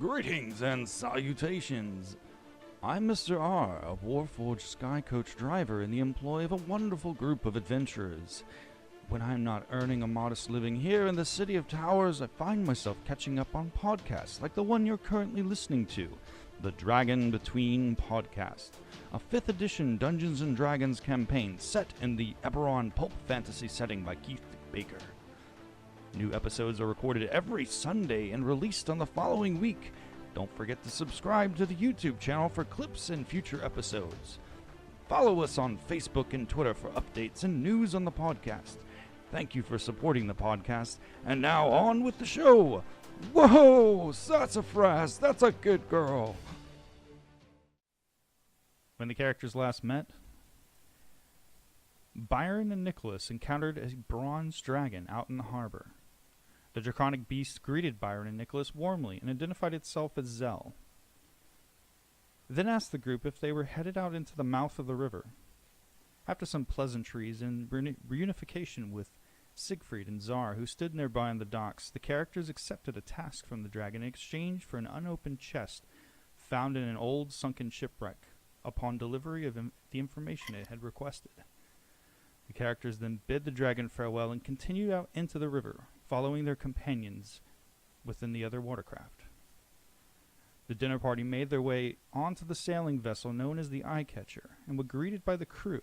Greetings and salutations. I'm Mr. R, a Warforged Skycoach driver in the employ of a wonderful group of adventurers. When I'm not earning a modest living here in the City of Towers, I find myself catching up on podcasts like the one you're currently listening to, the Dragon Between podcast, a 5th edition Dungeons & Dragons campaign set in the Eberron pulp fantasy setting by Keith Baker. New episodes are recorded every Sunday and released on the following week. Don't forget to subscribe to the YouTube channel for clips and future episodes. Follow us on Facebook and Twitter for updates and news on the podcast. Thank you for supporting the podcast, and now on with the show! Whoa! Sassafras, that's a good girl! When the characters last met, Byron and Nicholas encountered a bronze dragon out in the harbor. The draconic beast greeted Byron and Nicholas warmly and identified itself as Zell. Then asked the group if they were headed out into the mouth of the river. After some pleasantries and reunification with Siegfried and Czar, who stood nearby on the docks, the characters accepted a task from the dragon in exchange for an unopened chest found in an old sunken shipwreck upon delivery of the information it had requested. The characters then bid the dragon farewell and continued out into the river, following their companions within the other watercraft. The dinner party made their way onto the sailing vessel known as the Eyecatcher and were greeted by the crew.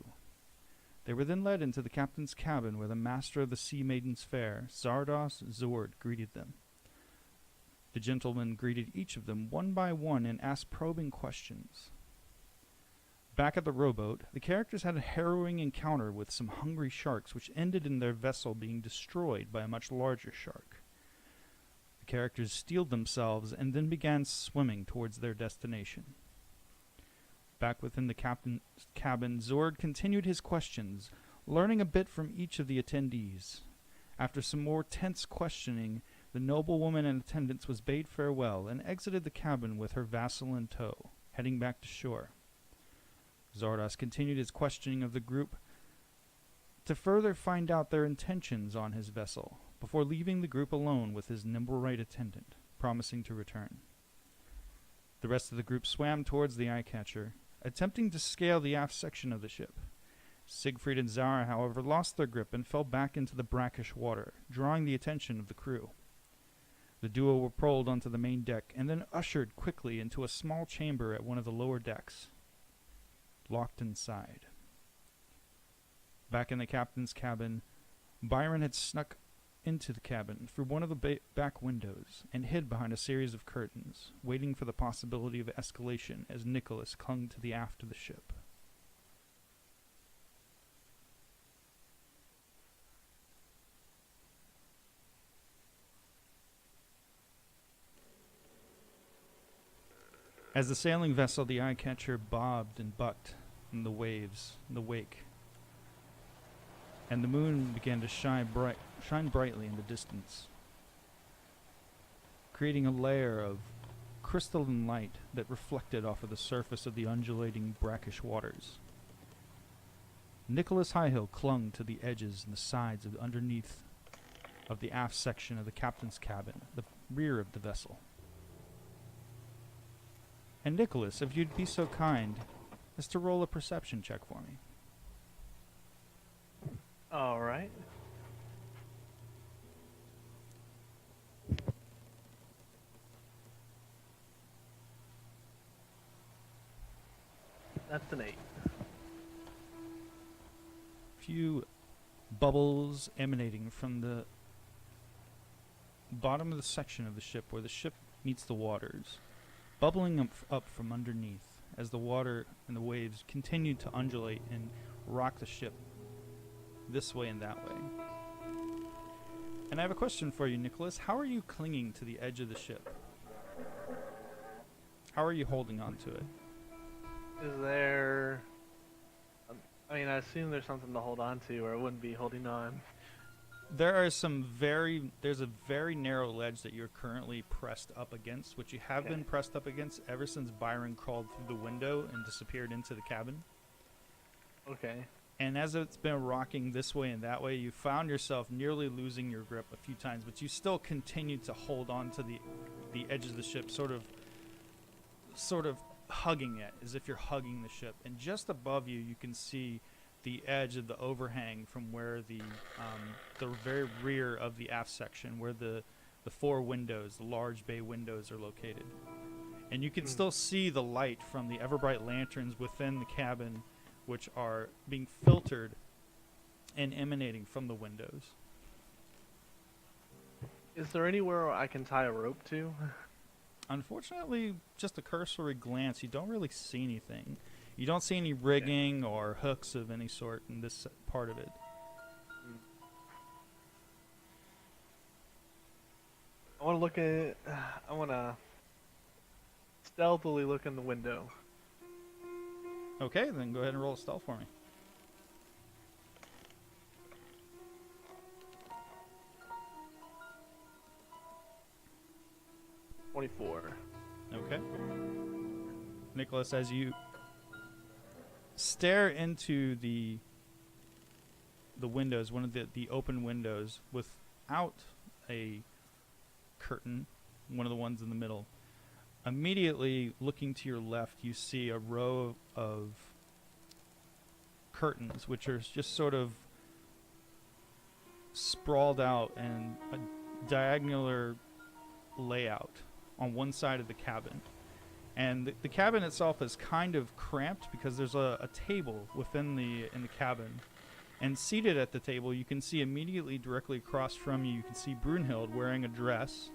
They were then led into the captain's cabin where the master of the Sea Maiden's Fair, Zardos Zord, greeted them. The gentleman greeted each of them one by one and asked probing questions. Back at the rowboat, the characters had a harrowing encounter with some hungry sharks which ended in their vessel being destroyed by a much larger shark. The characters steeled themselves and then began swimming towards their destination. Back within the captain's cabin, Zord continued his questions, learning a bit from each of the attendees. After some more tense questioning, the noblewoman in attendance was bade farewell and exited the cabin with her vassal in tow, heading back to shore. Zardos continued his questioning of the group to further find out their intentions on his vessel, before leaving the group alone with his nimble-right attendant, promising to return. The rest of the group swam towards the Eyecatcher, attempting to scale the aft section of the ship. Siegfried and Zara, however, lost their grip and fell back into the brackish water, drawing the attention of the crew. The duo were pulled onto the main deck and then ushered quickly into a small chamber at one of the lower decks. Locked inside. Back in the captain's cabin, Byron had snuck into the cabin through one of the back windows and hid behind a series of curtains, waiting for the possibility of escalation as Nicholas clung to the aft of the ship. As the sailing vessel, the Eyecatcher bobbed and bucked in the waves in the wake, and the moon began to shine brightly in the distance, creating a layer of crystalline light that reflected off of the surface of the undulating brackish waters. Nicholas Highhill clung to the edges and the sides of underneath of the aft section of the captain's cabin, the rear of the vessel. And Nicholas, if you'd be so kind as to roll a perception check for me. All right. That's an 8. Few bubbles emanating from the bottom of the section of the ship where the ship meets the waters, bubbling up from underneath as the water and the waves continued to undulate and rock the ship this way and that way. And I have a question for you, Nicholas. How are you clinging to the edge of the ship? How are you holding on to it? Is there... I mean, I assume there's something to hold on to, or I wouldn't be holding on. There's a very narrow ledge that you're currently pressed up against, which you have been pressed up against ever since Byron crawled through the window and disappeared into the cabin. Okay. And as it's been rocking this way and that way, you found yourself nearly losing your grip a few times, but you still continued to hold on to the the edge of the ship, sort of hugging it, as if you're hugging the ship. And just above you, you can see the edge of the overhang from where the very rear of the aft section, where the 4 windows, the large bay windows, are located. And you can still see the light from the ever-bright lanterns within the cabin, which are being filtered and emanating from the windows. Is there anywhere I can tie a rope to? Unfortunately, just a cursory glance, you don't really see anything. You don't see any rigging or hooks of any sort in this part of it. I want to stealthily look in the window. Okay, then go ahead and roll a stealth for me. $24. Okay. Nicholas, as you stare into the windows, one of the open windows without a curtain, one of the ones in the middle, immediately looking to your left, you see a row of curtains, which are just sort of sprawled out in a diagonal layout on one side of the cabin. And the cabin itself is kind of cramped because there's a table in the cabin. And seated at the table, you can see immediately directly across from you, you can see Brunhild wearing a dress.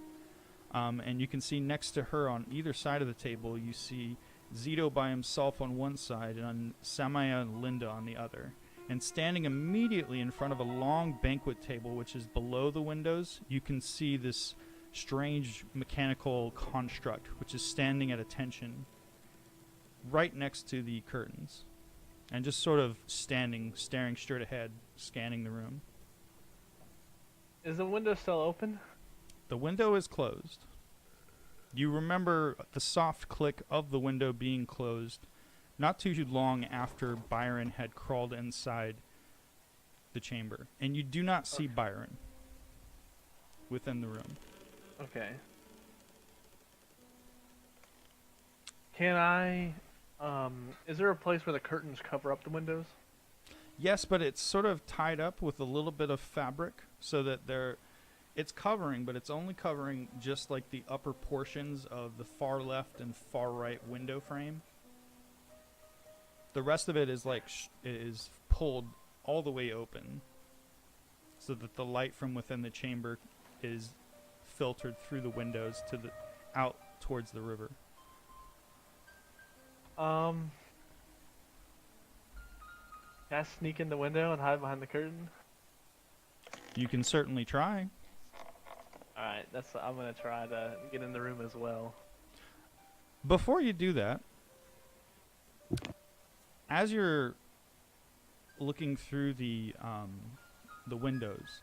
And you can see next to her on either side of the table, you see Zito by himself on one side and Samaya and Linda on the other. And standing immediately in front of a long banquet table, which is below the windows, you can see this strange mechanical construct, which is standing at attention right next to the curtains. And just sort of staring straight ahead, scanning the room. Is the window still open? The window is closed. You remember the soft click of the window being closed not too long after Byron had crawled inside the chamber. And you do not see Byron within the room. Okay. Can I... is there a place where the curtains cover up the windows? Yes, but it's sort of tied up with a little bit of fabric so that it's covering, but it's only covering just like the upper portions of the far left and far right window frame. The rest of it is is pulled all the way open so that the light from within the chamber is filtered through the windows out towards the river. Can I sneak in the window and hide behind the curtain? You can certainly try. Alright, I'm gonna try to get in the room as well. Before you do that, as you're looking through the windows,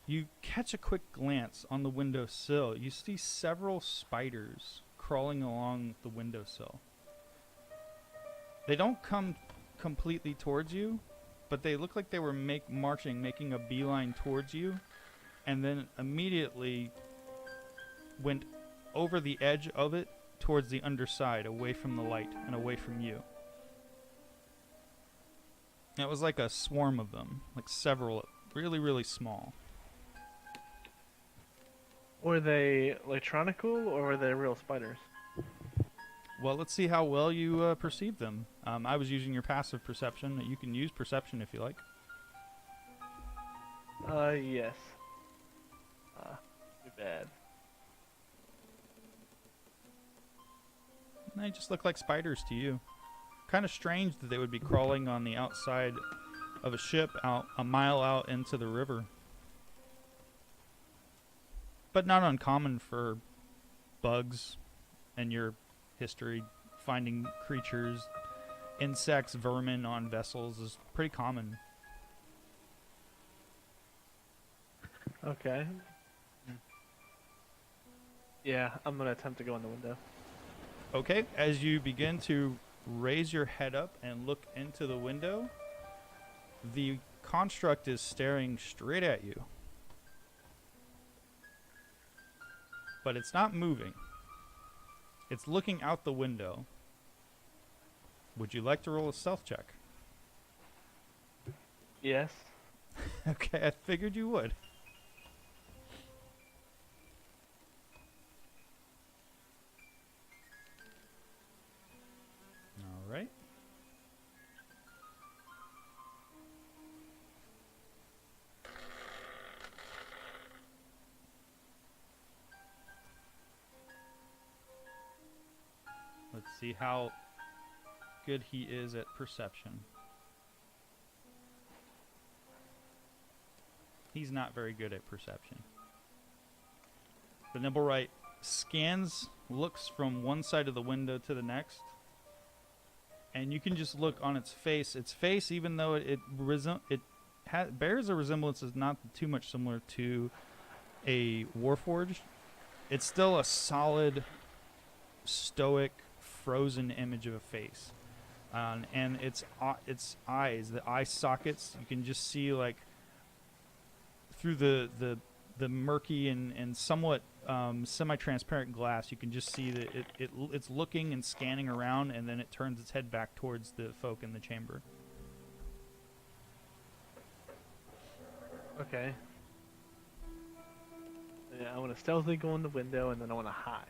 you catch a quick glance on the windowsill. You see several spiders crawling along the windowsill. They don't come completely towards you, but they look like they were making a beeline towards you, and then immediately went over the edge of it towards the underside, away from the light and away from you. And it was like a swarm of them, like several, really, really small. Were they electronical or were they real spiders? Well, let's see how well you perceive them. I was using your passive perception. You can use perception if you like. Yes. Too bad. They just look like spiders to you. Kind of strange that they would be crawling on the outside of a ship out a mile out into the river. But not uncommon for bugs and your history. Finding creatures, insects, vermin on vessels is pretty common. Okay. Yeah, I'm gonna attempt to go in the window. Okay, as you begin to raise your head up and look into the window, the construct is staring straight at you. but it's not moving. It's looking out the window. Would you like to roll a stealth check? Yes. Okay, I figured you would. All right. Let's see how good he is at perception. He's not very good at perception. The Nimblewright scans, looks from one side of the window to the next, and you can just look on its face. Its face, even though it bears a resemblance, is not too much similar to a Warforged. It's still a solid, stoic, frozen image of a face. And its eyes, the eye sockets, you can just see like through the murky and somewhat semi-transparent glass. You can just see that it's looking and scanning around, and then it turns its head back towards the folk in the chamber. Okay. Yeah, I want to stealthily go in the window, and then I want to hide.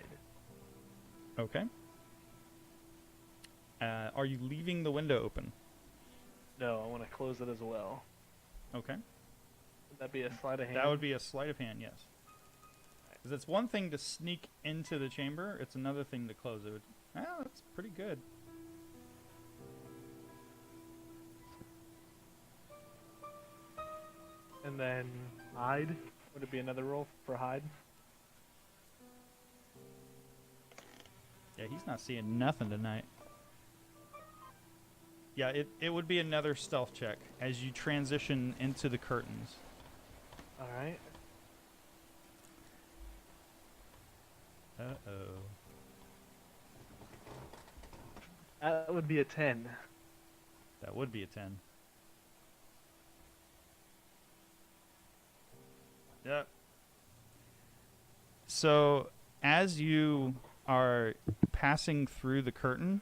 Okay. Are you leaving the window open? No, I want to close it as well. Okay. Would that be a sleight of hand? That would be a sleight of hand, yes. Because it's one thing to sneak into the chamber, it's another thing to close it. That's pretty good. And then hide? Would it be another roll for hide? Yeah, he's not seeing nothing tonight. Yeah, it would be another stealth check as you transition into the curtains. Alright. Uh-oh. That would be a 10. That would be a 10. Yep. So, as you are passing through the curtain,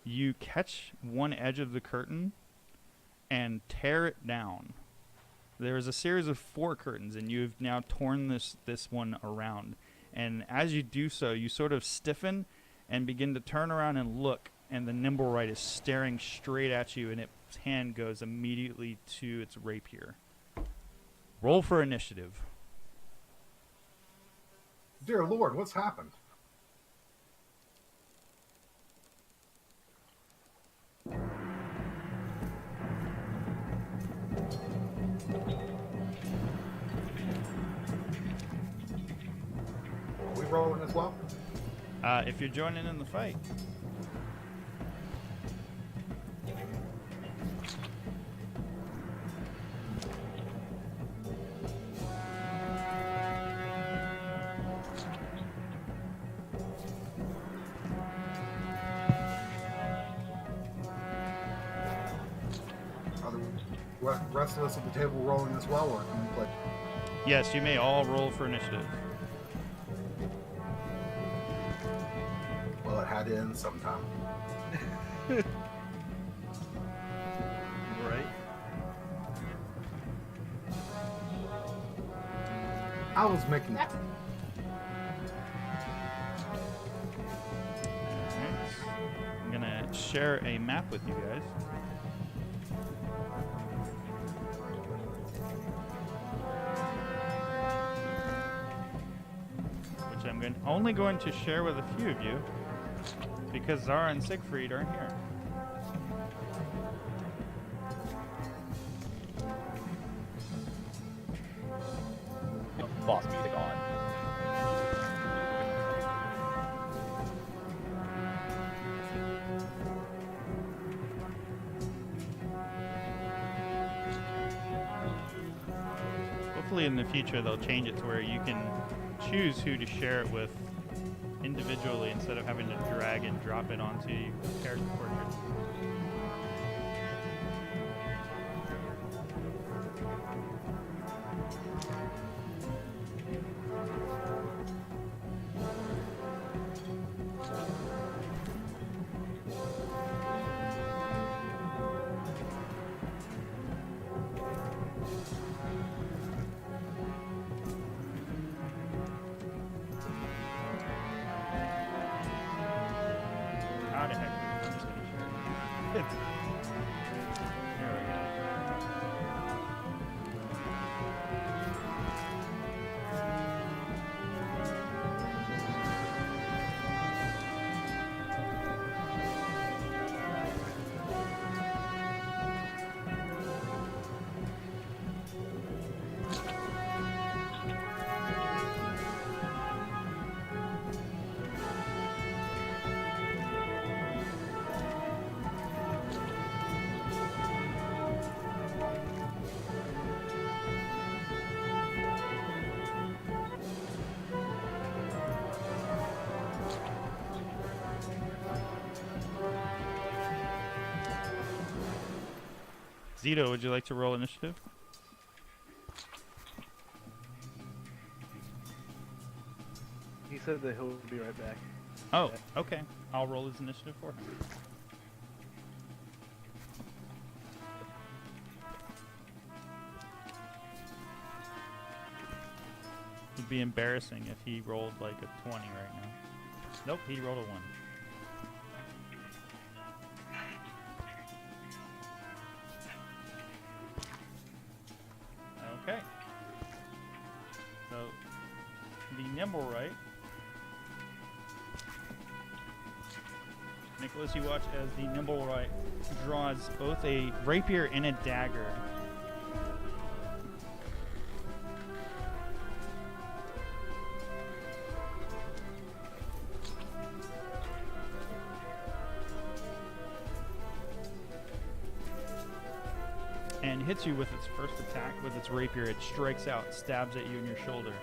you catch one edge of the curtain and tear it down. There is a series of 4 curtains, and you've now torn this one around. And as you do so, you sort of stiffen and begin to turn around and look, and the Nimblewright is staring straight at you, and its hand goes immediately to its rapier. Roll for initiative. Dear Lord, what's happened? Are we rolling as well? If you're joining in the fight. Are the rest of us at the table rolling as well, or can we play? Yes, you may all roll for initiative. Well, it had to end sometime. Right. I was making Alright. I'm gonna share a map with you guys. Which I'm only going to share with a few of you because Zara and Siegfried aren't here. Boss music on. Hopefully in the future they'll change it to where you can choose who to share it with individually instead of having to drag and drop it onto your character portraits. Zito, would you like to roll initiative? He said that he'll be right back. Oh, Okay. okay. I'll roll his initiative for him. It'd be embarrassing if he rolled like a 20 right now. Nope, he rolled a 1. Okay. So, the nimble right. Nicholas, you watch as the nimble right draws both a rapier and a dagger. And hits you with its first attack with its rapier. It strikes out, stabs at you in your shoulder.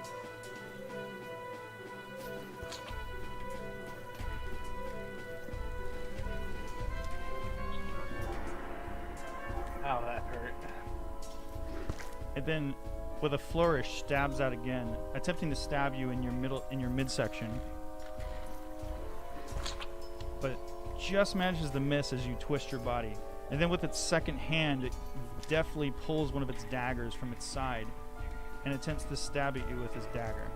Ow, that hurt. And then with a flourish stabs out again, attempting to stab you in your midsection. But just manages to miss as you twist your body. And then with its second hand, it deftly pulls one of its daggers from its side and attempts to stab at you with his dagger.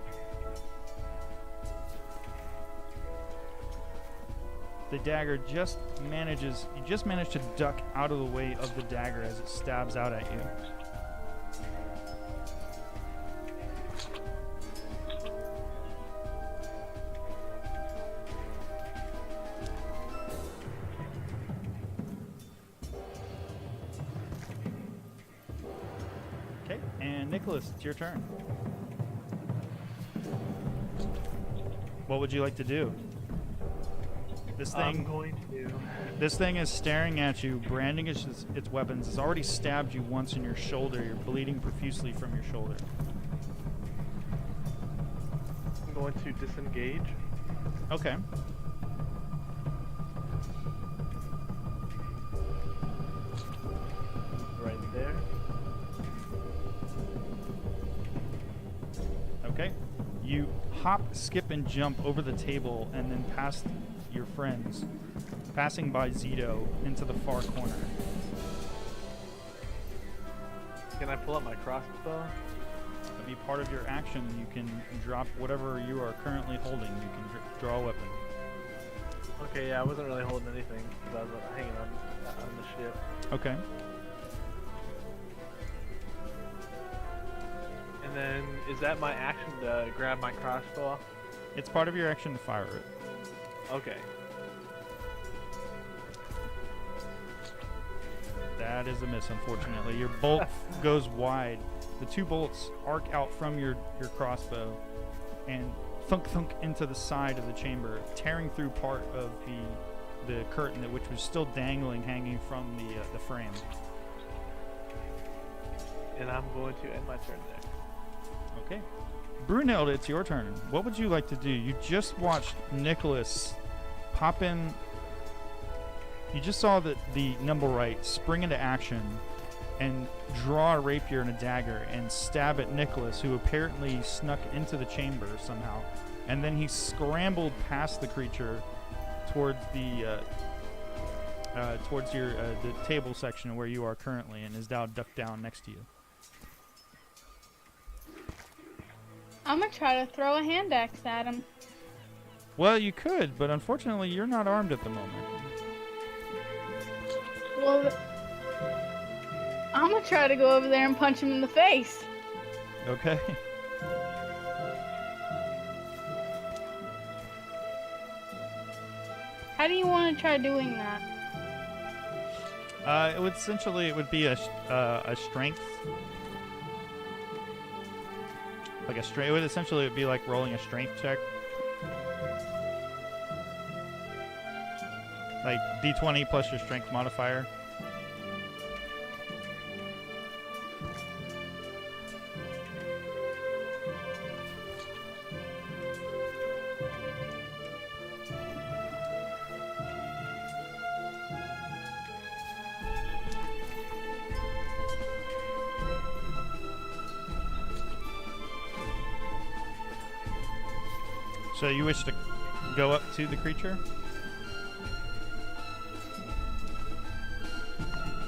The dagger you just manage to duck out of the way of the dagger as it stabs out at you. Okay, and Nicholas, it's your turn. What would you like to do? I'm going to. This thing is staring at you, branding its weapons. It's already stabbed you once in your shoulder. You're bleeding profusely from your shoulder. I'm going to disengage. Okay. Right there. Okay. You hop, skip, and jump over the table and then past your friends, passing by Zito into the far corner. Can I pull out my crossbow? That'll be part of your action. You can drop whatever you are currently holding. You can draw a weapon. Okay, yeah, I wasn't really holding anything because I was hanging on the ship. Okay. And then, is that my action to grab my crossbow? It's part of your action to fire it. Okay. That is a miss, unfortunately. Your bolt goes wide. The two bolts arc out from your crossbow and thunk into the side of the chamber, tearing through part of the curtain which was still dangling, hanging from the frame. And I'm going to end my turn there. Okay. Brunhilde, it's your turn. What would you like to do? You just watched Nicholas pop in. You just saw the nimble right spring into action and draw a rapier and a dagger and stab at Nicholas, who apparently snuck into the chamber somehow. And then he scrambled past the creature towards the table section where you are currently, and is now ducked down next to you. I'm gonna try to throw a hand axe at him. Well, you could, but unfortunately you're not armed at the moment. Well, I'm gonna try to go over there and punch him in the face. Okay. How do you want to try doing that? It would be a strength. Like a strength. It would essentially be like rolling a strength check. Like D20 plus your strength modifier. So you wish to go up to the creature?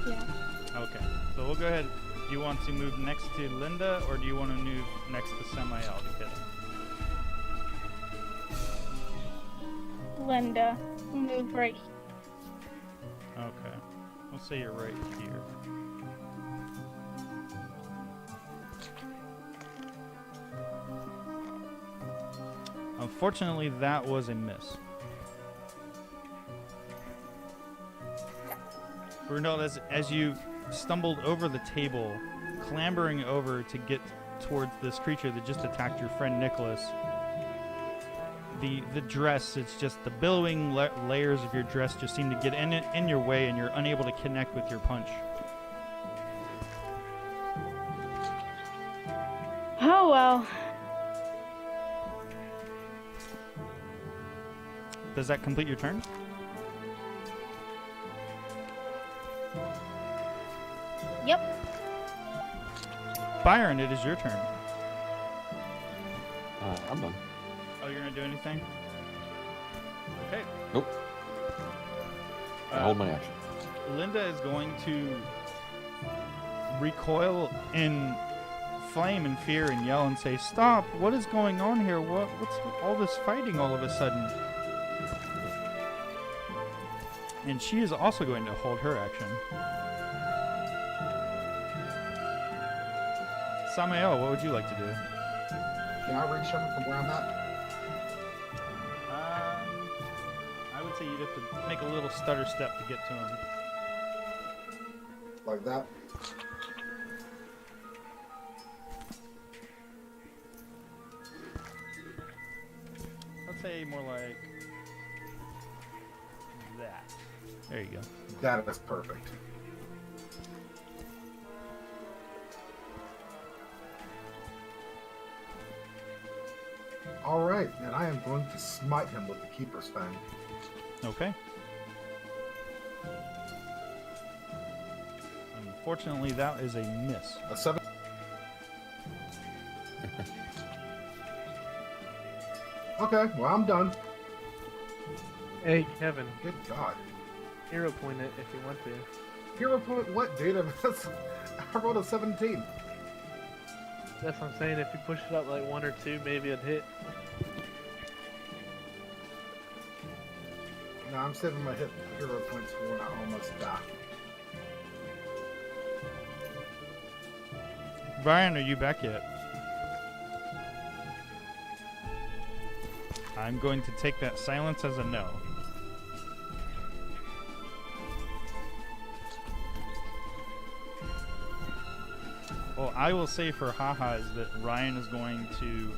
Yeah. Okay. So we'll go ahead. Do you want to move next to Linda, or do you want to move next to Samael to hit him? Linda, move right. Okay. We'll say you're right here. Unfortunately, that was a miss. Brunel, as you stumbled over the table, clambering over to get towards this creature that just attacked your friend Nicholas, the dress, it's just the billowing layers of your dress just seem to get in your way, and you're unable to connect with your punch. Oh well. Does that complete your turn? Yep. Byron, it is your turn. I'm done. Oh, you're gonna do anything? Okay. Nope. I hold my action. Linda is going to recoil in flame and fear and yell and say, "Stop! What is going on here? What's all this fighting all of a sudden?" And she is also going to hold her action. Samael, what would you like to do? Can I reach him from where I'm at? I would say you'd have to make a little stutter step to get to him. Like that? Let's say more like that. There you go. That is perfect. All right, and I am going to smite him with the Keeper's Fang. Okay. Unfortunately, that is a miss. A 7. Okay, well, I'm done. Hey, Kevin, Good God. hero point it if you want to. Hero point what, dude? I rolled a 17. That's what I'm saying. If you push it up like 1 or 2, maybe it'd hit. No, I'm saving my hero points for when I almost die. Brian, are you back yet? I'm going to take that silence as a no. Well, I will say for haha is that Ryan is going to...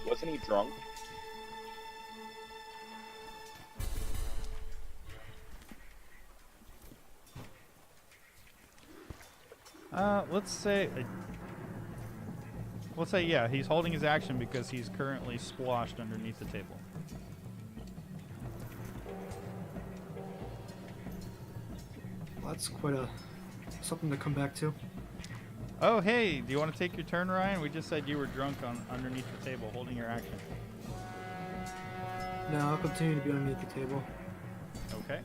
Wasn't he drunk? Let's say, yeah, he's holding his action because he's currently sploshed underneath the table. Well, that's quite something to come back to. Oh, hey, do you want to take your turn, Ryan? We just said you were drunk underneath the table, holding your action. No, I'll continue to be underneath the table. Okay.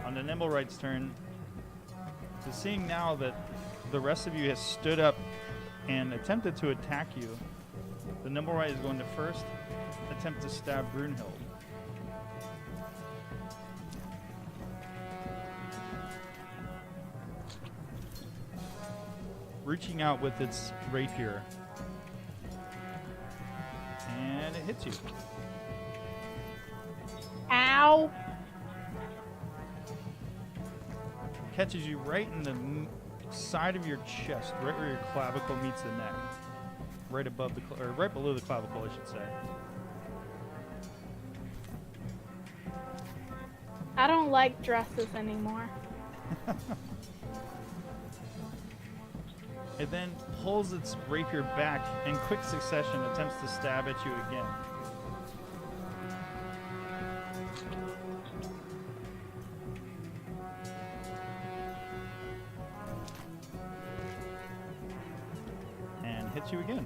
On the Nimblewright's turn, so seeing now that the rest of you has stood up and attempted to attack you, the Nimblewright is going to first attempt to stab Brunhild. Reaching out with its rapier. And it hits you. Ow. Catches you right in the side of your chest, right where your clavicle meets the neck. Right above or right below the clavicle, I should say. I don't like dresses anymore. It then pulls its rapier back in quick succession, attempts to stab at you again. And hits you again.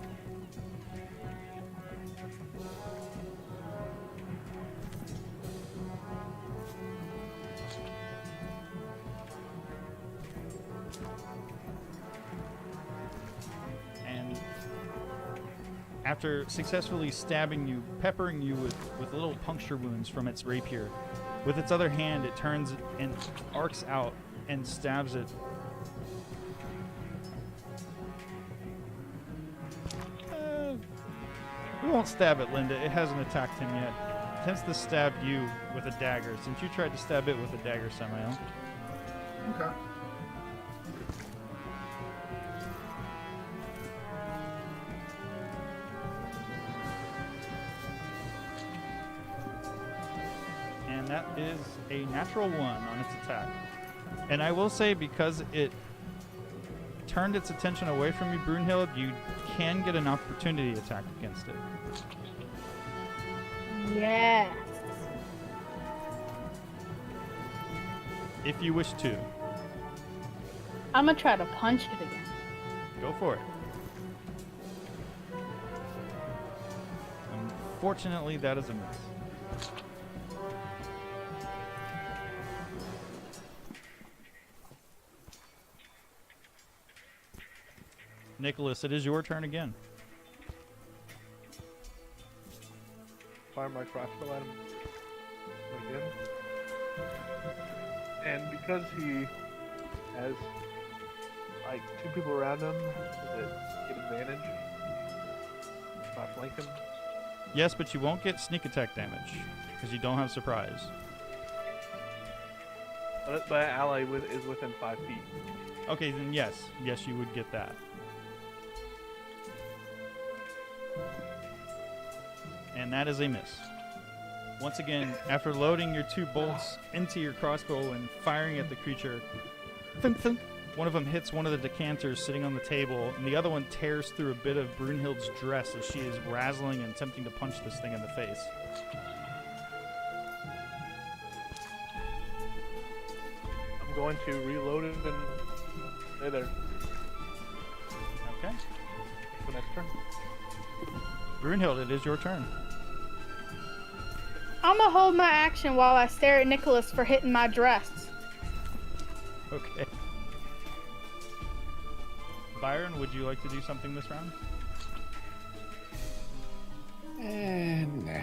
And after successfully stabbing you, peppering you with little puncture wounds from its rapier, with its other hand it turns and arcs out and stabs it. We won't stab it, Linda. It hasn't attacked him yet. It tends to stab you with a dagger, since you tried to stab it with a dagger, Samael. Okay. And that is a natural 1 on its attack. And I will say, because it turned its attention away from you, Brunhild, you can get an opportunity attack against it. Yes. If you wish to. I'm gonna try to punch it again. Go for it. Unfortunately, that is a miss. Nicholas, it is your turn again. Fire my crossbow at him again. And because he has like 2 people around him, does it get advantage if I flank him? Yes, but you won't get sneak attack damage because you don't have surprise. But my ally is within 5 feet. Okay, then yes, you would get that. And that is a miss. Once again, after loading your 2 bolts into your crossbow and firing at the creature, thunk, thunk, one of them hits one of the decanters sitting on the table, and the other one tears through a bit of Brunhild's dress as she is razzling and attempting to punch this thing in the face. I'm going to reload it and stay there. Okay. The next turn. Brunhild, it is your turn. I'm gonna hold my action while I stare at Nicholas for hitting my dress. Okay. Byron, would you like to do something this round? Nah.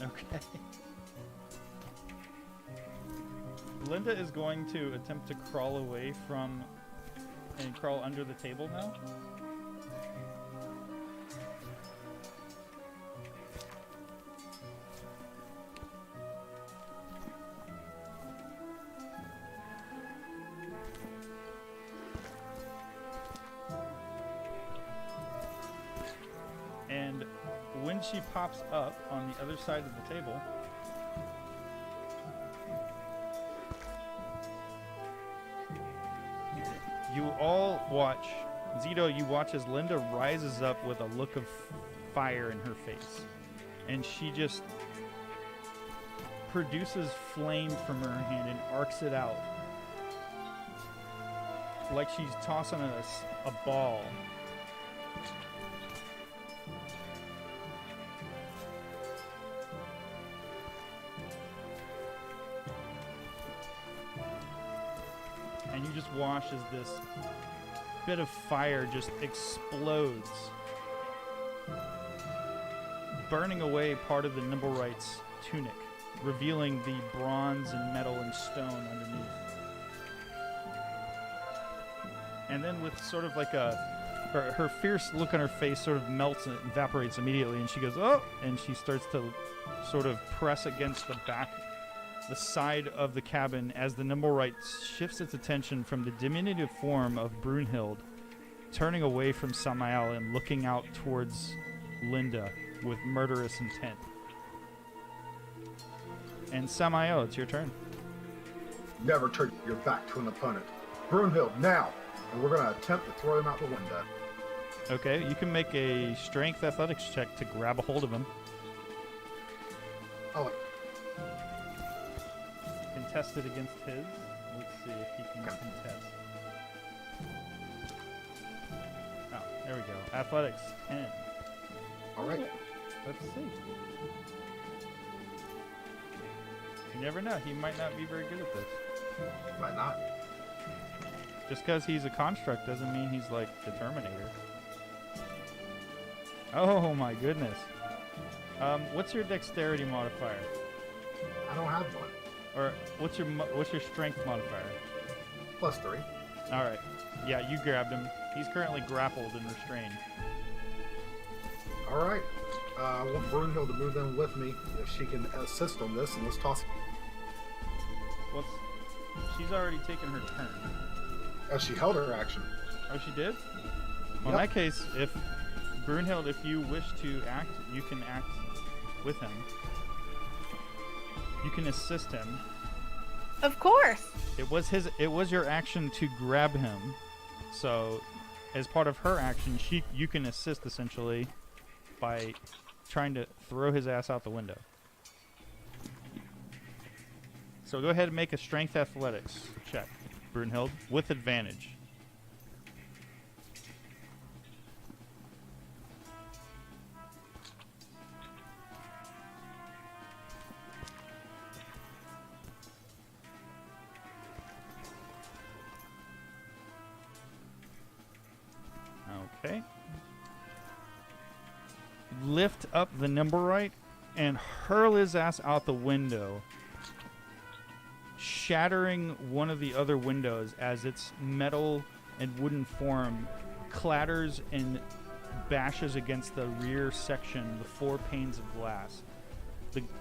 Okay. Linda is going to attempt to crawl away from and crawl under the table now. And when she pops up on the other side of the table, you all watch, Zito, you watch as Linda rises up with a look of fire in her face. And she just produces flame from her hand and arcs it out. Like she's tossing a ball. And you just watch as this bit of fire just explodes, burning away part of the Nimblewright's tunic, revealing the bronze and metal and stone underneath. And then with sort of like her fierce look on her face sort of melts and evaporates immediately, and she goes, oh! And she starts to sort of press against the side of the cabin as the Nimblewright shifts its attention from the diminutive form of Brunhild, turning away from Samael and looking out towards Linda with murderous intent. And Samael, it's your turn. Never turn your back to an opponent. Brunhild, now! And we're going to attempt to throw him out the window. Okay, you can make a strength athletics check to grab a hold of him. Oh, Contested against his. Let's see if he can contest. Oh, there we go. Athletics 10. All right. Let's see. You never know. He might not be very good at this. Might not. Just because he's a construct doesn't mean he's like the Terminator. Oh my goodness. What's your dexterity modifier? I don't have one. Or what's your strength modifier? +3. All right. Yeah, you grabbed him. He's currently grappled and restrained. All right. I want Brunhild to move in with me if she can assist on this, and let's toss. She's already taken her turn. She held her action. Oh, she did? Well, in Yep. that case, if Brunhild, if you wish to act, you can act with him. You can assist him. Of course. It was your action to grab him. So, as part of her action, you can assist essentially by trying to throw his ass out the window. So go ahead and make a strength athletics check, Brunhild, with advantage. Okay. Lift up the Nimblewright and hurl his ass out the window, shattering one of the other windows as its metal and wooden form clatters and bashes against the rear section, the 4 panes of glass.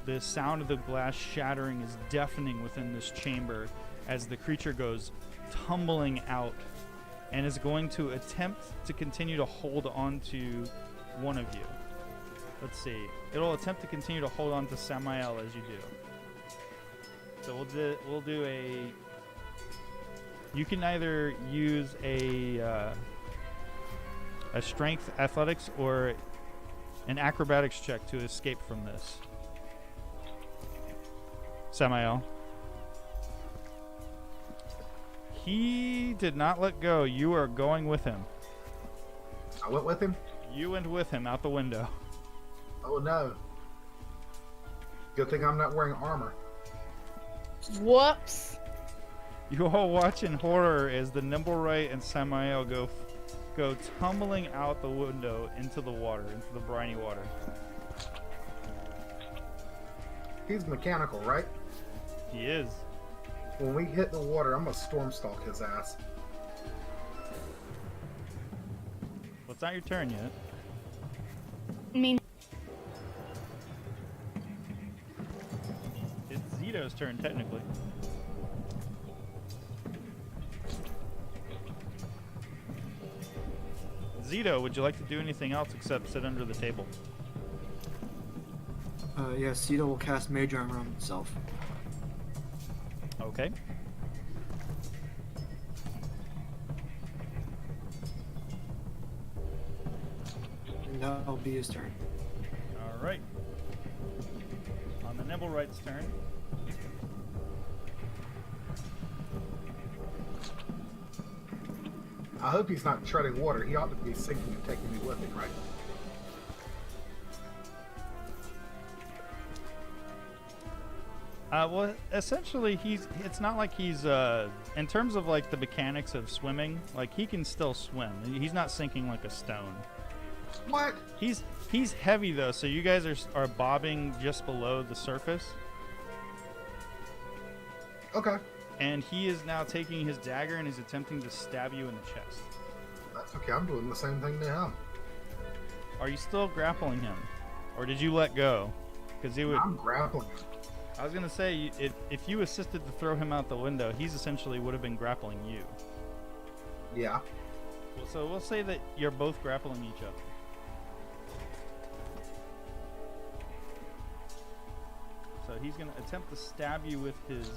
The sound of the glass shattering is deafening within this chamber as the creature goes tumbling out and is going to attempt to continue to hold on to one of you. Let's see. It'll attempt to continue to hold on to Samael as you do. So we'll do a. You can either use a strength athletics or an acrobatics check to escape from this. Samael. He did not let go. You are going with him. I went with him. You went with him out the window. Oh no. Good thing I'm not wearing armor. Whoops. You all watch in horror as the Nimblewright and Samael go tumbling out the window into the water, into the briny water. He's mechanical, right? He is. When we hit the water, I'm gonna storm stalk his ass. Well, it's not your turn yet. I mean, It's Zito's turn, technically. Zito, would you like to do anything else except sit under the table? Yeah, Cito will cast Mage Armor on himself. Okay. And that'll be his turn. All right. On the Nimblewright's turn. I hope he's not treading water. He ought to be sinking and taking me with him, right? Well, essentially, it's not like he's, in terms of, like, the mechanics of swimming, like, he can still swim. He's not sinking like a stone. What? He's heavy, though, so you guys are bobbing just below the surface. Okay. And he is now taking his dagger and is attempting to stab you in the chest. That's okay. I'm doing the same thing to him. Are you still grappling him? Or did you let go? Because he would... I'm grappling him. I was going to say, if you assisted to throw him out the window, he's essentially would have been grappling you. Yeah. Well, so we'll say that you're both grappling each other. So he's going to attempt to stab you with his...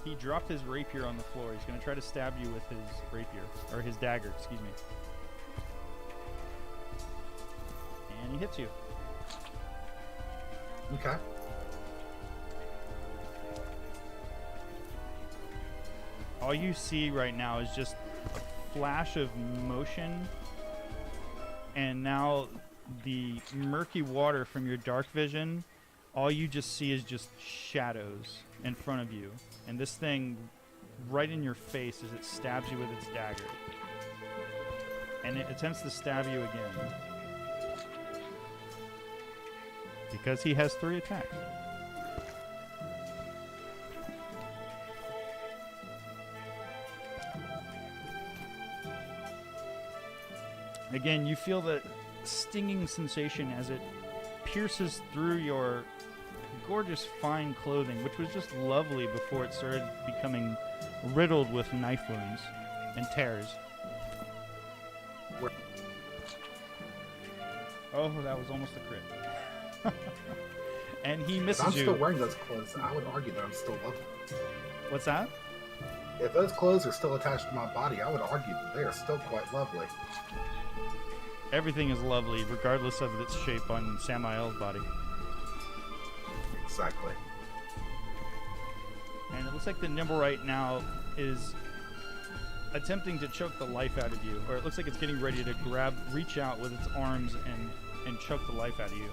He dropped his rapier on the floor. He's going to try to stab you with his rapier. Or his dagger, excuse me. And he hits you. Okay. all you see right now is just a flash of motion, and now the murky water from your dark vision, all you just see is just shadows in front of you, and this thing right in your face as it stabs you with its dagger. And it attempts to stab you again. Because he has 3 attacks. Again, you feel the stinging sensation as it pierces through your gorgeous fine clothing, which was just lovely before it started becoming riddled with knife wounds and tears. Oh, that was almost a crit. And he If misses I'm you. still wearing those clothes, I would argue that I'm still lovely. What's that? If those clothes are still attached to my body, I would argue that they are still quite lovely. Everything is lovely, regardless of its shape on Samael's body. Exactly. And it looks like the nimble right now is attempting to choke the life out of you, or it looks like it's getting ready to reach out with its arms and choke the life out of you.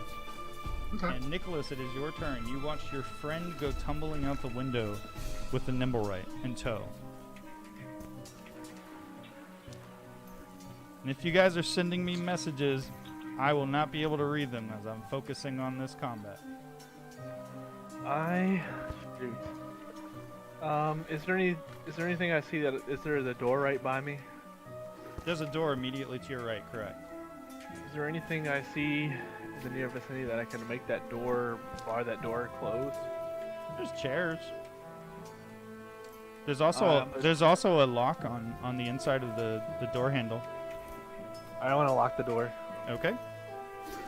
Okay. And Nicholas, it is your turn. You watch your friend go tumbling out the window with the nimble right in tow. And if you guys are sending me messages, I will not be able to read them as I'm focusing on this combat. Shoot. Is there anything I see that is there the door right by me? There's a door immediately to your right, correct? Is there anything I see in the near vicinity that I can make that door, bar that door closed? There's chairs. There's also a lock on the inside of the door handle. I want to lock the door. Okay.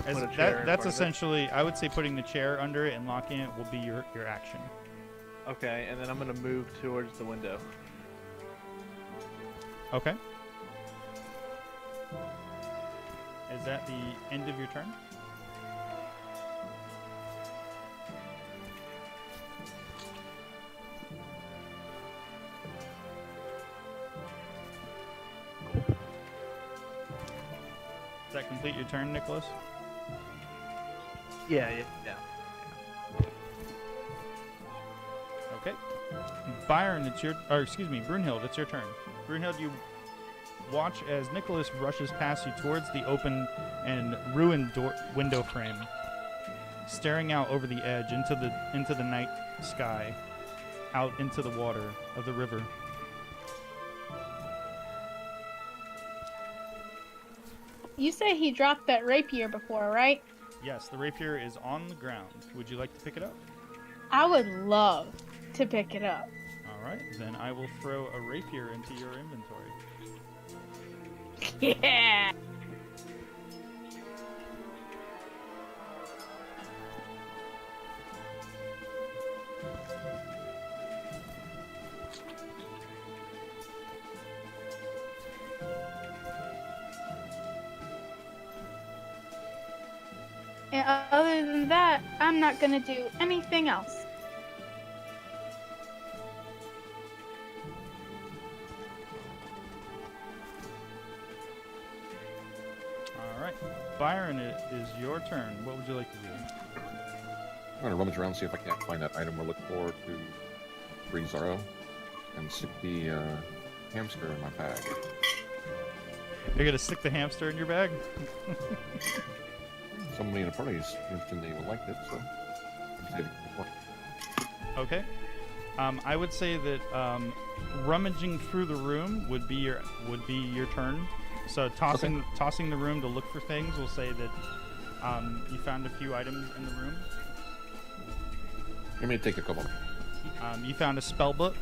As Put a chair in that's front of it. essentially, I would say putting the chair under it and locking it will be your action. Okay, and then I'm gonna move towards the window. Okay. Is that the end of your turn? Does that complete your turn, Nicholas? Yeah. Okay. Byron, Brunhild, it's your turn. Brunhild, you watch as Nicholas rushes past you towards the open and ruined window frame, staring out over the edge into the night sky, out into the water of the river. You say he dropped that rapier before, right? Yes, the rapier is on the ground. Would you like to pick it up? I would love to pick it up. All right, then I will throw a rapier into your inventory. Yeah. And other than that, I'm not gonna do anything else. All right, Byron, it is your turn. What would you like to do? I'm gonna rummage around, see if I can't find that item we're looking for to free Zaro, and stick the hamster in my bag. You're gonna stick the hamster in your bag? Somebody in the party's mentioned they would like it, so I'm saving it for. Okay. I would say that rummaging through the room would be your turn. So tossing the room to look for things. We'll say that you found a few items in the room. Let me take a couple. You found a spell book,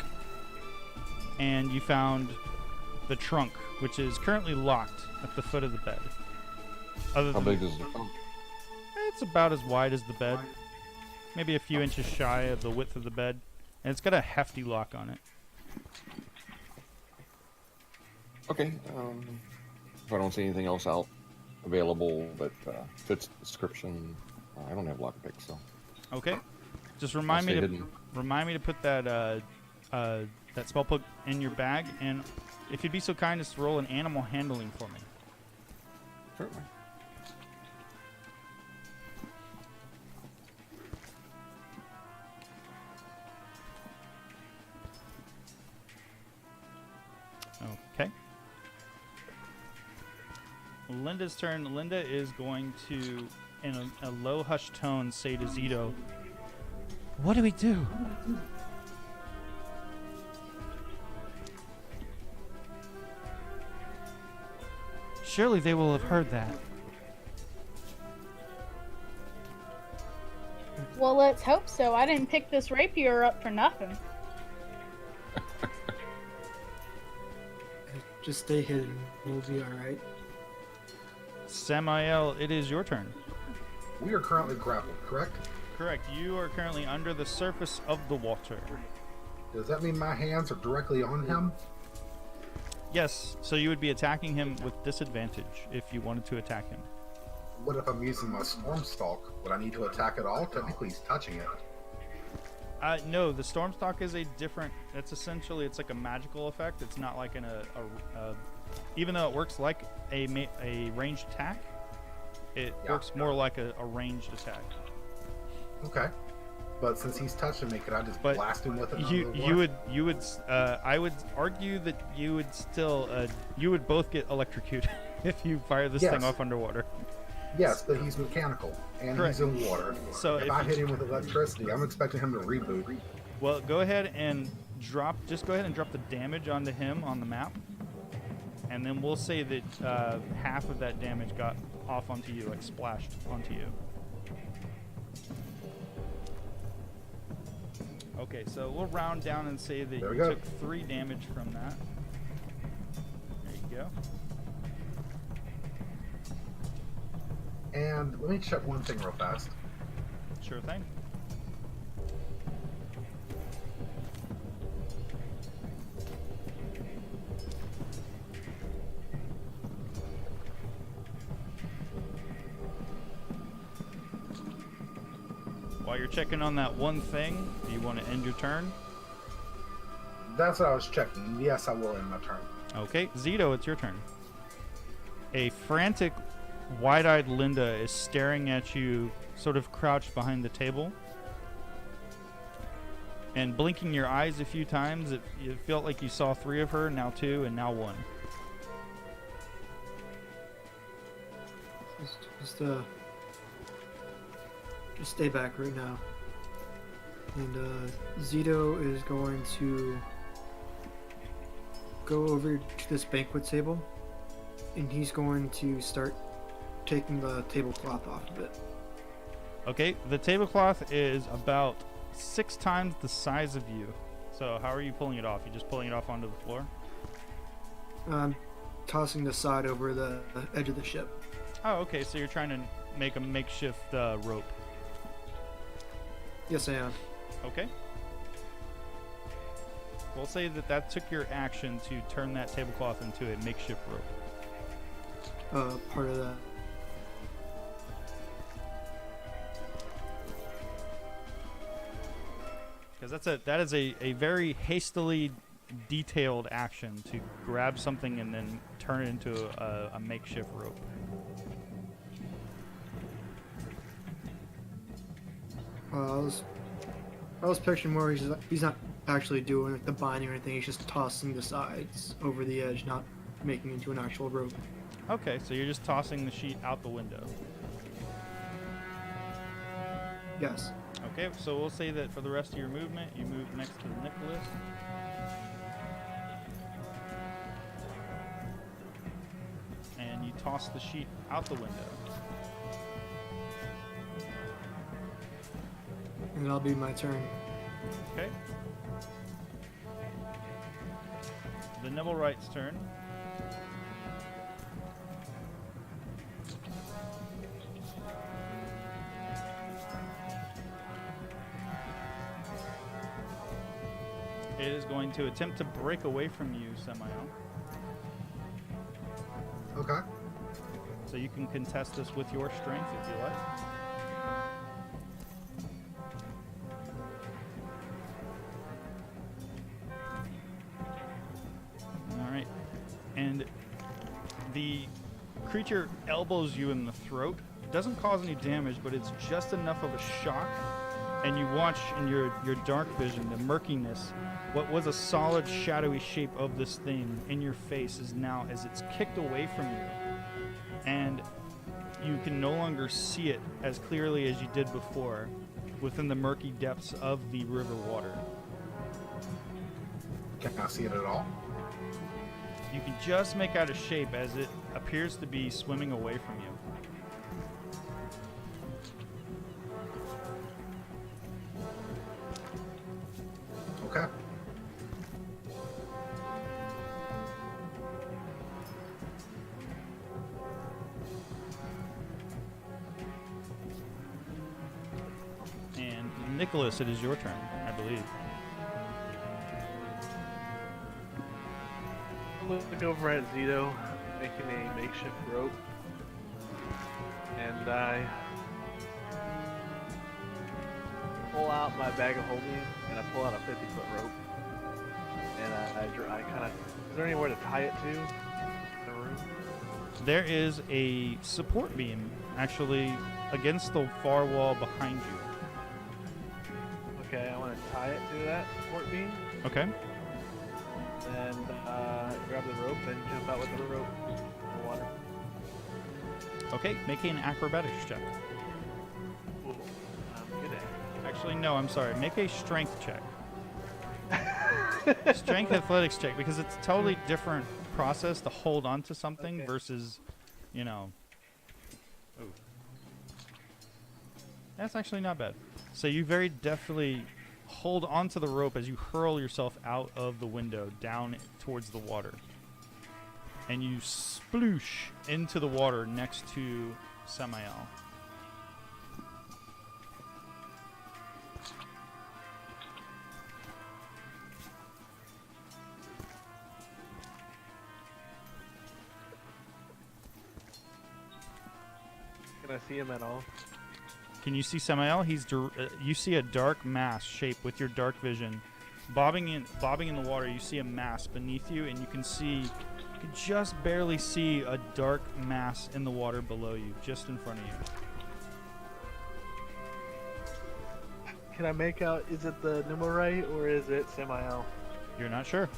and you found the trunk, which is currently locked at the foot of the bed. How big is the trunk? It's about as wide as the bed, maybe a few inches shy of the width of the bed, and it's got a hefty lock on it. Okay. If I don't see anything else out available that fits the description, I don't have lockpicks, so. Okay. Just remind me Stay to hidden. put that that spell book in your bag, and if you'd be so kind as to roll an animal handling for me. Certainly. Okay. Linda's turn. Linda is going to, in a low hushed tone, say to Zito, "What do we do?" Surely they will have heard that. Well, let's hope so. I didn't pick this rapier up for nothing. Just stay hidden. We'll be alright. Samael, it is your turn. We are currently grappled, correct? Correct. You are currently under the surface of the water. Does that mean my hands are directly on him? Yes, so you would be attacking him with disadvantage if you wanted to attack him. What if I'm using my storm stalk? Would I need to attack at all? Technically, he's touching it. No, the Stormstalk is a different. It's essentially it's like a magical effect. It's not like even though it works like a ranged attack, it works more like a ranged attack. Okay. But since he's touching me, could I just blast him with it? I would argue that you would still you would both get electrocuted if you fire this thing off underwater. Yes, but he's mechanical and Correct. he's in water. So if I hit him with electricity, I'm expecting him to reboot. Well, go ahead and drop the damage onto him on the map, and then we'll say that half of that damage got off onto you, like splashed onto you. Okay, so we'll round down and say that you took 3 damage from that. There you go. And let me check one thing real fast. Sure thing. While you're checking on that one thing, do you want to end your turn? That's what I was checking. Yes, I will end my turn. Okay, Zito, it's your turn. A frantic, wide-eyed Linda is staring at you, sort of crouched behind the table, and blinking your eyes a few times. It felt like you saw 3 of her, now 2, and now 1. Just stay back right now. And Zito is going to go over to this banquet table, and he's going to start taking the tablecloth off of it. Okay, the tablecloth is about 6 times the size of you. So how are you pulling it off? You just pulling it off onto the floor? Tossing the side over the edge of the ship. Oh, okay, so you're trying to make a makeshift rope. Yes, I am. Okay. We'll say that took your action to turn that tablecloth into a makeshift rope. Part of that. Because that is a very hastily detailed action to grab something and then turn it into a makeshift rope. I was picturing more. He's not actually doing like the binding or anything. He's just tossing the sides over the edge, not making it into an actual rope. Okay, so you're just tossing the sheet out the window. Yes. Okay, so we'll say that for the rest of your movement, you move next to Nicholas. And you toss the sheet out the window. And that'll be my turn. Okay. The Nibblewright's turn. It is going to attempt to break away from you, Samael. Okay. So you can contest this with your strength if you like. creature elbows you in the throat. It doesn't cause any damage, but it's just enough of a shock. And you watch in your dark vision, the murkiness, what was a solid shadowy shape of this thing in your face is now, as it's kicked away from you, and you can no longer see it as clearly as you did before within the murky depths of the river water. Can I see it at all? You can just make out a shape as it appears to be swimming away from you. Okay. And Nicholas, it is your turn, I believe. Look over at Zito, making a makeshift rope, and I pull out my bag of holding, and I pull out a 50-foot rope, and I kind of. Is there anywhere to tie it to? In the room? There is a support beam, actually, against the far wall behind you. Okay, I want to tie it to that support beam, Okay. and grab the rope and jump out with the rope in the water. Okay, make an acrobatics check. Ooh, I'm good at it. Actually, no, I'm sorry. Make a strength check. Strength athletics check, because it's a totally different process to hold on to something Okay. versus, you know. Ooh. That's actually not bad. So you very definitely hold onto the rope as you hurl yourself out of the window down towards the water. And you sploosh into the water next to Samael. Can I see him at all? Can you see Samael? You see a dark mass shape with your dark vision, bobbing in the water. You see a mass beneath you, and you can just barely see a dark mass in the water below you, just in front of you. Can I make out? Is it the Numorite or is it Samael? You're not sure,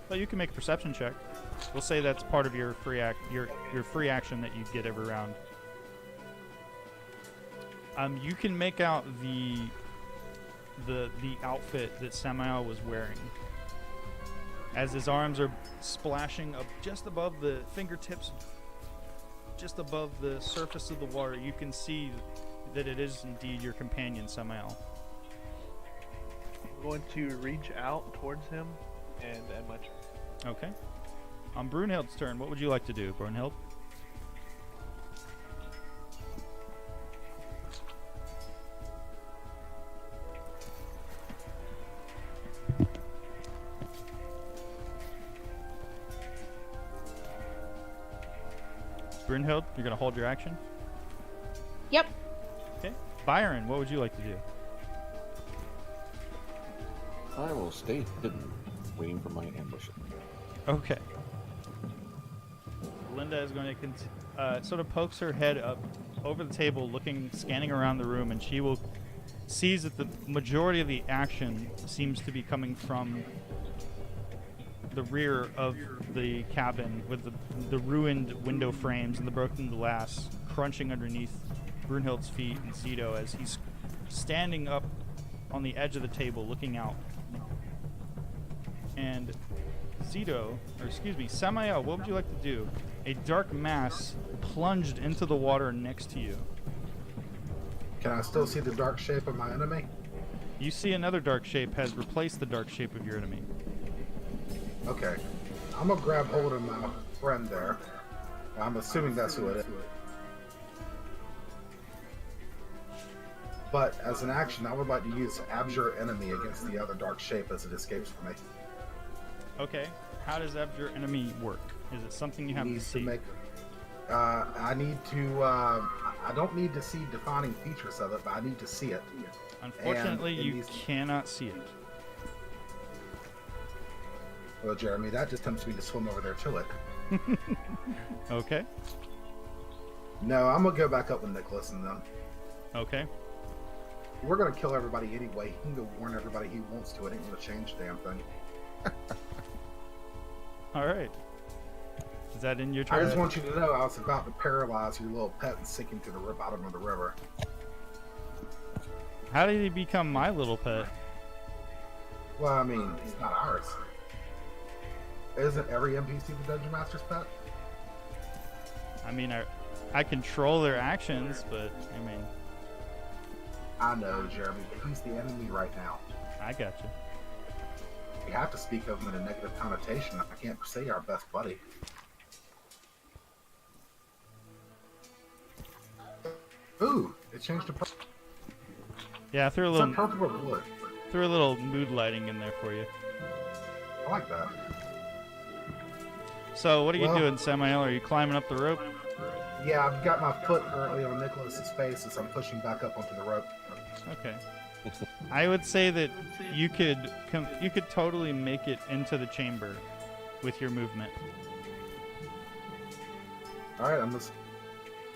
but you can make a perception check. We'll say that's part of your free action that you get every round. You can make out the outfit that Samael was wearing. As his arms are splashing up just above the fingertips, just above the surface of the water, you can see that it is indeed your companion, Samael. I'm going to reach out towards him and end my turn. Okay. On Brunhild's turn, what would you like to do, Brunhild? Brunhild, you're going to hold your action? Yep. Okay. Byron, what would you like to do? I will stay hidden, waiting for my ambush. Okay. Linda is going to sort of pokes her head up over the table, scanning around the room, and she sees that the majority of the action seems to be coming from the rear of the cabin, with the ruined window frames and the broken glass crunching underneath Brunhild's feet and Zito as he's standing up on the edge of the table looking out. And Samael, what would you like to do? A dark mass plunged into the water next to you. Can I still see the dark shape of my enemy? You see another dark shape has replaced the dark shape of your enemy. Okay. I'm gonna grab hold of my friend there. I'm assuming that's who it is. But as an action, I would like to use Abjure Enemy against the other dark shape as it escapes from me. Okay. How does Abjure Enemy work? Is it something you have to Needs see? I need to. I don't need to see defining features of it, but I need to see it. Unfortunately, And you cannot see it. Well, Jeremy, that just tempts me to swim over there to it. Okay. No, I'm gonna go back up with Nicholas and them. Okay. We're gonna kill everybody anyway. He can go warn everybody he wants to. It ain't gonna change the damn thing. All right. Is that in your I turn? just want you to know I was about to paralyze your little pet and sink him to the bottom of the river. How did he become my little pet? Well, I mean, he's not ours. Isn't every NPC the Dungeon Master's pet? I mean, I control their actions, but I mean, I know, Jeremy, but he's the enemy right now. I got you. We have to speak of him in a negative connotation. I can't say our best buddy. Ooh, it changed to purple. Yeah, I threw a Is that little purple or blue? mood lighting in there for you. I like that. So, what are you Well- doing, Samael? Are you climbing up the rope? Yeah, I've got my foot currently on Nicholas's face as I'm pushing back up onto the rope. Okay. I would say that you could totally make it into the chamber with your movement. All right, I'm just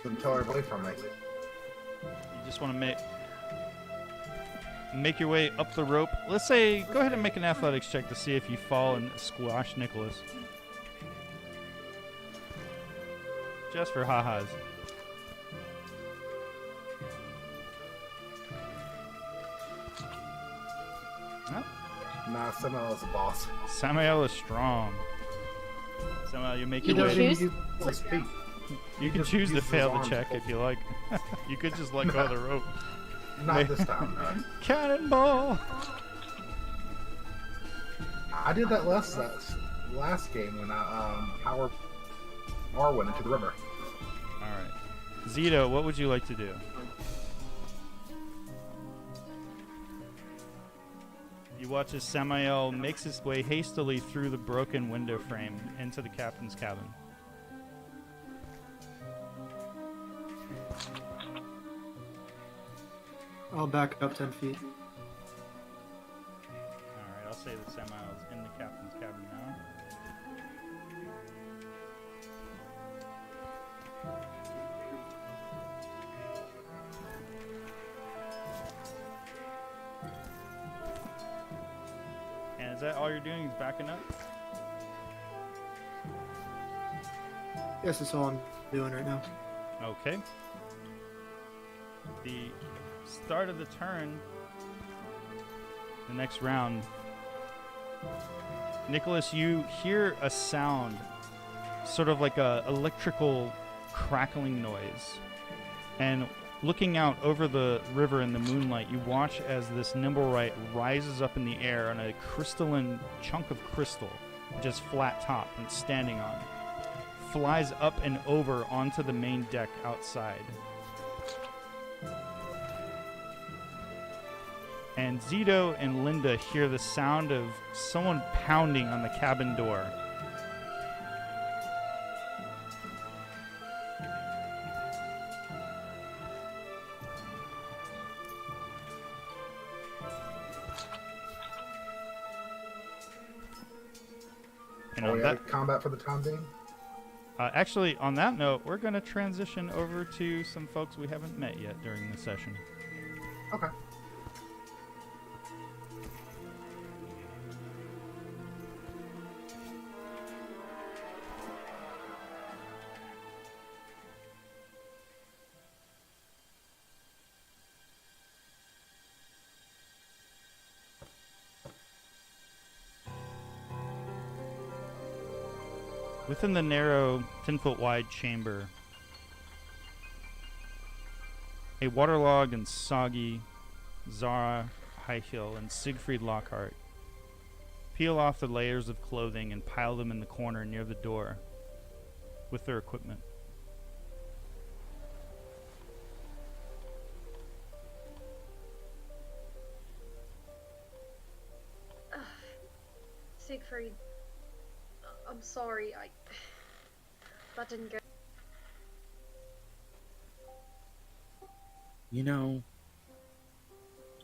gonna tell everybody from me. You just want to make your way up the rope. Let's say, go ahead and make an athletics check to see if you fall and squash Nicholas. Just for ha-has. No? Nah, Samuel is a boss. Samael is strong. Samael, you make You your can way. choose? Use his feet. You can just choose to use his fail the arms. check if you like. You could just let go of the rope. Not this time, no. Cannonball! I did that last game when Howard R went into the river. Alright. Zito, what would you like to do? You watch as Samael makes his way hastily through the broken window frame into the captain's cabin. I'll back up 10 feet. Alright, I'll say that Samael's in the captain's cabin now. And is that all you're doing is backing up? Yes, that's all I'm doing right now. Okay. The start of the turn, the next round, Nicholas, you hear a sound, sort of like a electrical crackling noise. And looking out over the river in the moonlight, you watch as this Nimblewright rises up in the air on a crystalline chunk of crystal, just flat top and standing on, flies up and over onto the main deck outside. And Zito and Linda hear the sound of someone pounding on the cabin door. And Oh on yeah, that, combat for the time being. actually, on that note, we're going to transition over to some folks we haven't met yet during the session. Okay. Within the narrow, 10-foot wide chamber, a waterlogged and soggy Zara Highhill and Siegfried Lockhart peel off the layers of clothing and pile them in the corner near the door with their equipment. Siegfried, I'm sorry, that didn't go. You know,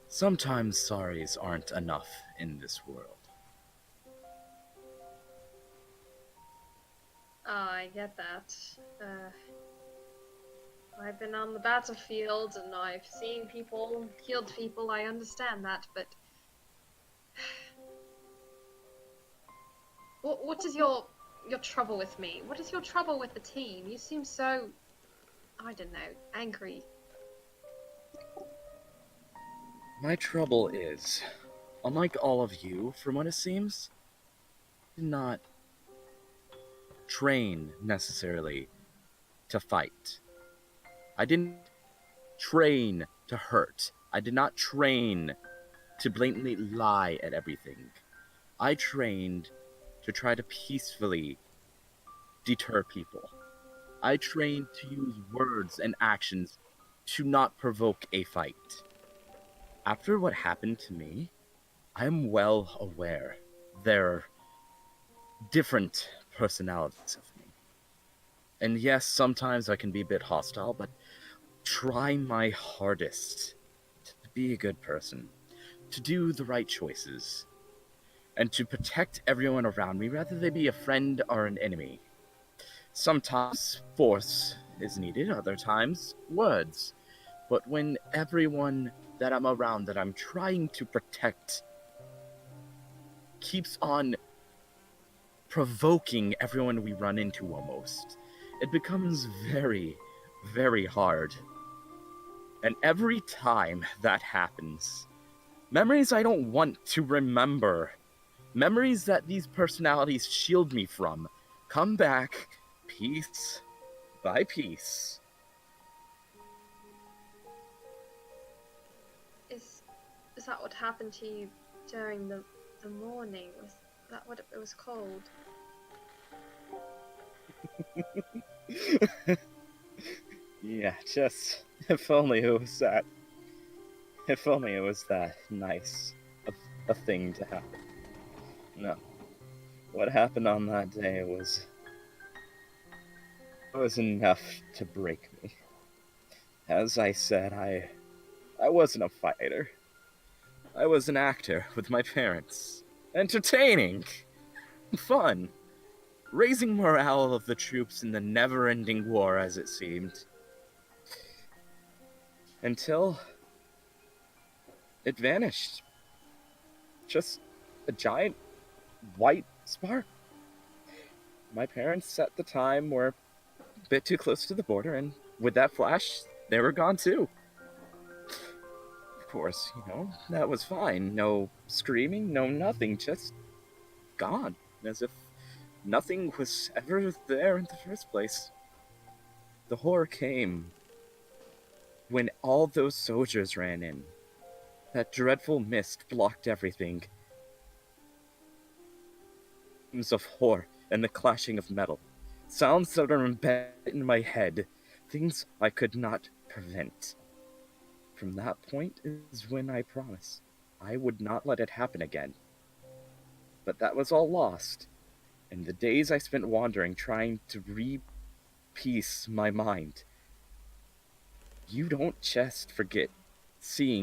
sometimes sorries aren't enough in this world. I get that. I've been on the battlefield and I've seen people, killed people, I understand that, but... What is your trouble with me? What is your trouble with the team? You seem so... I don't know, angry. My trouble is, unlike all of you, from what it seems, I did not train necessarily to fight. I didn't train to hurt. I did not train to blatantly lie at everything. I trained to try to peacefully deter people. I trained to use words and actions to not provoke a fight. After what happened to me, I am well aware there are different personalities of me. And yes, sometimes I can be a bit hostile, but try my hardest to be a good person, to do the right choices, and to protect everyone around me, whether they be a friend or an enemy. Sometimes force is needed, other times words. But when everyone that I'm around, that I'm trying to protect, keeps on provoking everyone we run into almost, it becomes very, very hard. And every time that happens, memories I don't want to remember, memories that these personalities shield me from, come back piece by piece. Is that what happened to you during the morning? Was that what it was called? Yeah, just if only it was that. If only it was that nice a thing to happen. No. What happened on that day was enough to break me. As I said, I wasn't a fighter. I was an actor with my parents. Entertaining! Fun! Raising morale of the troops in the never-ending war, as it seemed. Until it vanished. Just a giant white spark. My parents at the time were a bit too close to the border, and with that flash, they were gone too. Of course, that was fine. No screaming, no nothing, just gone. As if nothing was ever there in the first place. The horror came when all those soldiers ran in. That dreadful mist blocked everything. Screams of horror and the clashing of metal. Sounds that are embedded in my head. Things I could not prevent. From that point is when I promised I would not let it happen again. But that was all lost. And the days I spent wandering trying to re-piece my mind. You don't just forget seeing